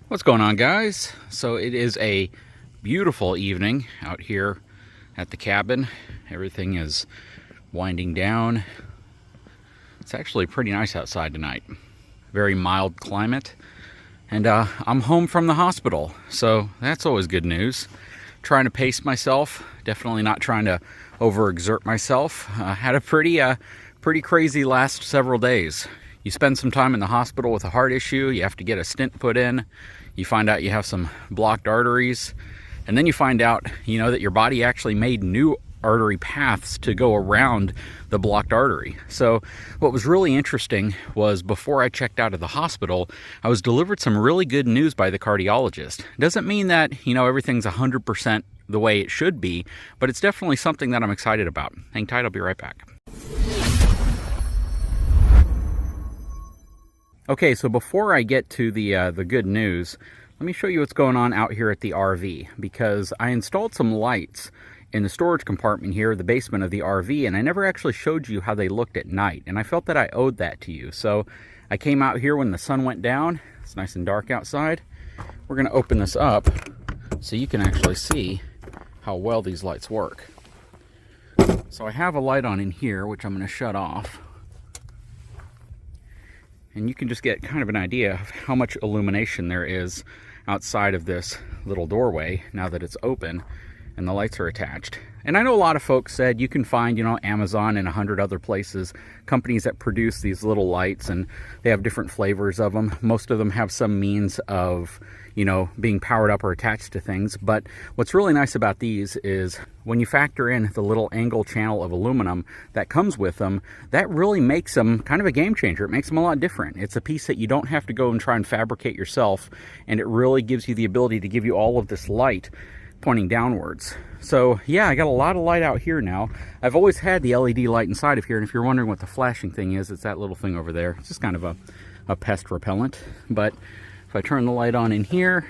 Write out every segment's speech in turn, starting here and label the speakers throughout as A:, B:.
A: What's going on, guys? So it is a beautiful evening out here at the cabin. Everything is winding down. It's actually pretty nice outside tonight. Very mild climate. And I'm home from the hospital, so that's always good news. Trying to pace myself, definitely not trying to overexert myself. Had a pretty crazy last several days. You spend some time in the hospital with a heart issue, you have to get a stent put in, you find out you have some blocked arteries, and then you find out, that your body actually made new artery paths to go around the blocked artery. So what was really interesting was before I checked out of the hospital, I was delivered some really good news by the cardiologist. Doesn't mean that, everything's 100% the way it should be, but it's definitely something that I'm excited about. Hang tight, I'll be right back. Okay, so before I get to the good news, let me show you what's going on out here at the RV, because I installed some lights in the storage compartment here, the basement of the RV, and I never actually showed you how they looked at night, and I felt that I owed that to you. So I came out here when the sun went down. It's nice and dark outside. We're going to open this up so you can actually see how well these lights work. So I have a light on in here, which I'm going to shut off. And you can just get kind of an idea of how much illumination there is outside of this little doorway now that it's open and the lights are attached. And I know a lot of folks said you can find, Amazon and 100 other places, companies that produce these little lights, and they have different flavors of them. Most of them have some means of, being powered up or attached to things. But what's really nice about these is when you factor in the little angle channel of aluminum that comes with them, that really makes them kind of a game changer. It makes them a lot different. It's a piece that you don't have to go and try and fabricate yourself, and it really gives you the ability to give you all of this light pointing downwards. So yeah, I got a lot of light out here now. I've always had the LED light inside of here, and if you're wondering what the flashing thing is, it's that little thing over there. It's just kind of a pest repellent. But if I turn the light on in here,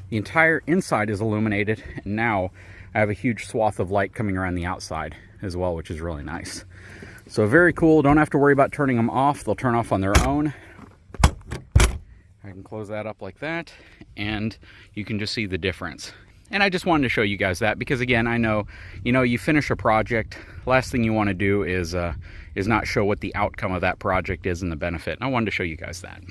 A: the entire inside is illuminated, and now I have a huge swath of light coming around the outside as well, which is really nice. So very cool. Don't have to worry about turning them off. They'll turn off on their own. I can close that up like that, and you can just see the difference. And I just wanted to show you guys that because, again, I know, you finish a project, last thing you want to do is not show what the outcome of that project is and the benefit. And I wanted to show you guys that.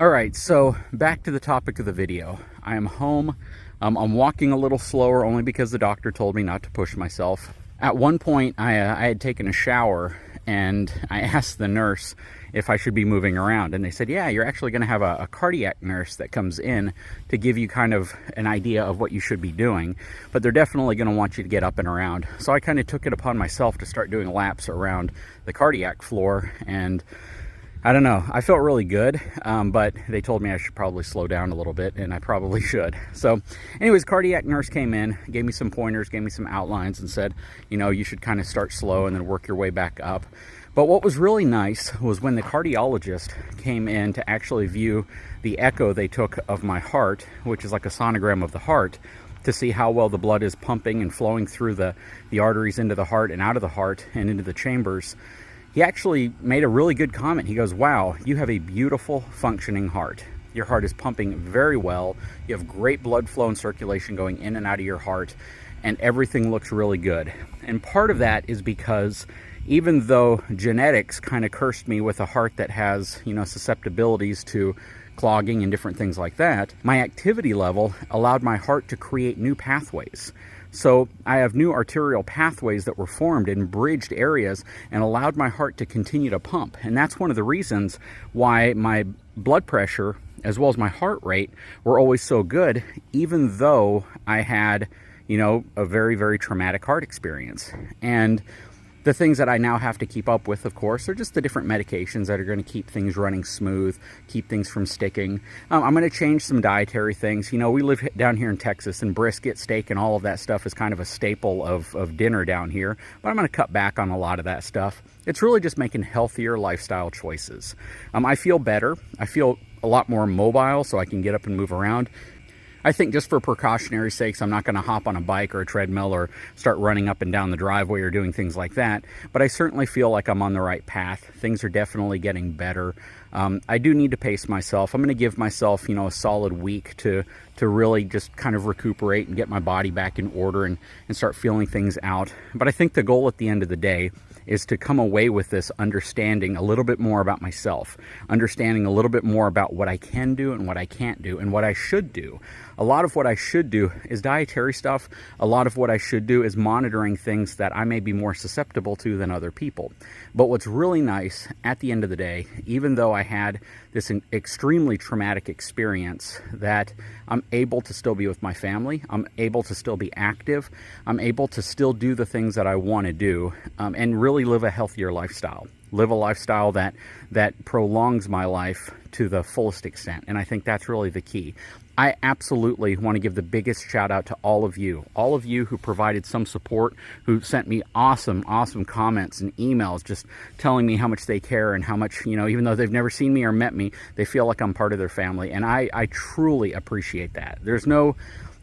A: All right, so back to the topic of the video. I am home. I'm walking a little slower only because the doctor told me not to push myself. At one point, I had taken a shower, and I asked the nurse if I should be moving around, and they said, yeah, you're actually going to have a cardiac nurse that comes in to give you kind of an idea of what you should be doing, but they're definitely going to want you to get up and around. So I kind of took it upon myself to start doing laps around the cardiac floor, and I don't know, I felt really good, but they told me I should probably slow down a little bit, and I probably should. So anyways, cardiac nurse came in, gave me some pointers, gave me some outlines, and said, you should kind of start slow and then work your way back up. But what was really nice was when the cardiologist came in to actually view the echo they took of my heart, which is like a sonogram of the heart, to see how well the blood is pumping and flowing through the arteries into the heart and out of the heart and into the chambers. He actually made a really good comment. He goes, wow, you have a beautiful functioning heart. Your heart is pumping very well. You have great blood flow and circulation going in and out of your heart, and everything looks really good. And part of that is because even though genetics kind of cursed me with a heart that has, susceptibilities to clogging and different things like that, my activity level allowed my heart to create new pathways. So I have new arterial pathways that were formed in bridged areas and allowed my heart to continue to pump. And that's one of the reasons why my blood pressure as well as my heart rate were always so good, even though I had, a very, very traumatic heart experience. And the things that I now have to keep up with, of course, are just the different medications that are going to keep things running smooth, keep things from sticking. I'm going to change some dietary things. We live down here in Texas, and brisket, steak, and all of that stuff is kind of a staple of dinner down here. But I'm going to cut back on a lot of that stuff. It's really just making healthier lifestyle choices. I feel better. I feel a lot more mobile, so I can get up and move around. I think just for precautionary sakes, I'm not going to hop on a bike or a treadmill or start running up and down the driveway or doing things like that. But I certainly feel like I'm on the right path. Things are definitely getting better. I do need to pace myself. I'm going to give myself, a solid week to really just kind of recuperate and get my body back in order and start feeling things out. But I think the goal at the end of the day is to come away with this understanding a little bit more about myself, understanding a little bit more about what I can do and what I can't do and what I should do. A lot of what I should do is dietary stuff. A lot of what I should do is monitoring things that I may be more susceptible to than other people. But what's really nice at the end of the day, even though I had this extremely traumatic experience, that I'm able to still be with my family, I'm able to still be active, I'm able to still do the things that I want to do, and really live a healthier lifestyle. Live a lifestyle that prolongs my life to the fullest extent. And I think that's really the key. I absolutely want to give the biggest shout out to all of you who provided some support, who sent me awesome comments and emails just telling me how much they care and how much, even though they've never seen me or met me, they feel like I'm part of their family. And I truly appreciate that. There's no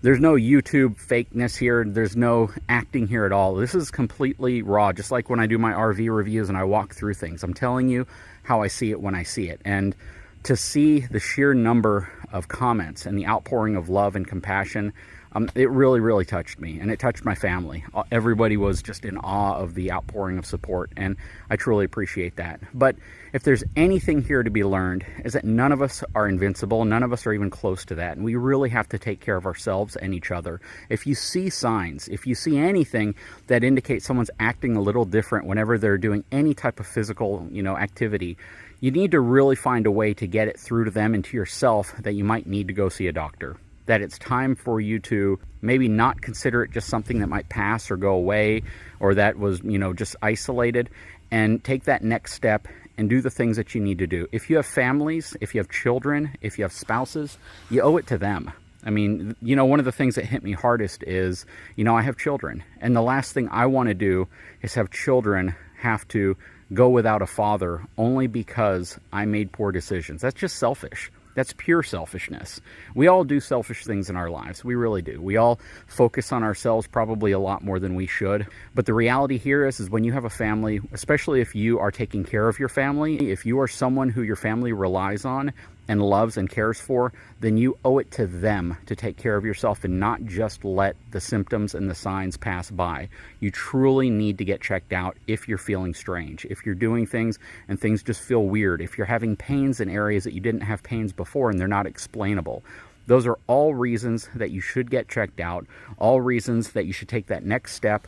A: YouTube fakeness here. There's no acting here at all. This is completely raw, just like when I do my RV reviews and I walk through things. I'm telling you how I see it when I see it. And to see the sheer number of comments and the outpouring of love and compassion, it really touched me, and it touched my family. Everybody was just in awe of the outpouring of support, and I truly appreciate that. But if there's anything here to be learned, is that none of us are invincible. None of us are even close to that, and we really have to take care of ourselves and each other. If you see signs, if you see anything that indicates someone's acting a little different whenever they're doing any type of physical, activity, you need to really find a way to get it through to them and to yourself that you might need to go see a doctor. That it's time for you to maybe not consider it just something that might pass or go away, or that was, just isolated, and take that next step and do the things that you need to do. If you have families, if you have children, if you have spouses, you owe it to them. I mean, one of the things that hit me hardest is, I have children, and the last thing I want to do is have children have to go without a father only because I made poor decisions. That's just selfish. That's pure selfishness. We all do selfish things in our lives. We really do. We all focus on ourselves probably a lot more than we should. But the reality here is when you have a family, especially if you are taking care of your family, if you are someone who your family relies on and loves and cares for, then you owe it to them to take care of yourself and not just let the symptoms and the signs pass by. You truly need to get checked out if you're feeling strange, if you're doing things and things just feel weird, if you're having pains in areas that you didn't have pains before and they're not explainable. Those are all reasons that you should get checked out, all reasons that you should take that next step.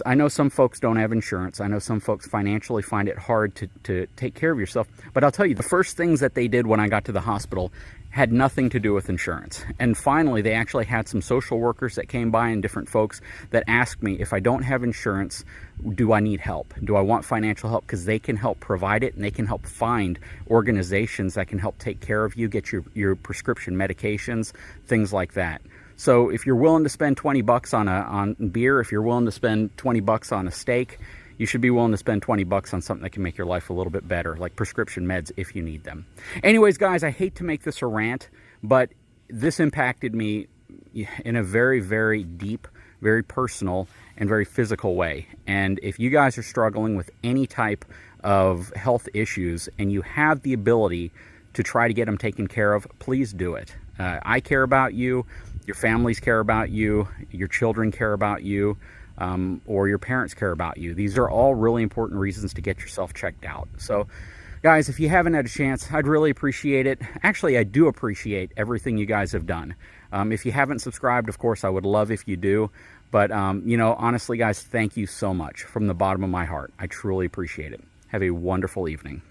A: I know some folks don't have insurance. I know some folks financially find it hard to take care of yourself. But I'll tell you, the first things that they did when I got to the hospital had nothing to do with insurance. And finally, they actually had some social workers that came by and different folks that asked me, if I don't have insurance, do I need help? Do I want financial help? Because they can help provide it, and they can help find organizations that can help take care of you, get your prescription medications, things like that. So if you're willing to spend 20 bucks on beer, if you're willing to spend 20 bucks on a steak, you should be willing to spend 20 bucks on something that can make your life a little bit better, like prescription meds if you need them. Anyways, guys, I hate to make this a rant, but this impacted me in a very deep, very personal, and very physical way. And if you guys are struggling with any type of health issues and you have the ability to try to get them taken care of, please do it. I care about you. Your families care about you. Your children care about you. Or your parents care about you. These are all really important reasons to get yourself checked out. So, guys, if you haven't had a chance, I'd really appreciate it. Actually, I do appreciate everything you guys have done. If you haven't subscribed, of course, I would love if you do. But, honestly, guys, thank you so much from the bottom of my heart. I truly appreciate it. Have a wonderful evening.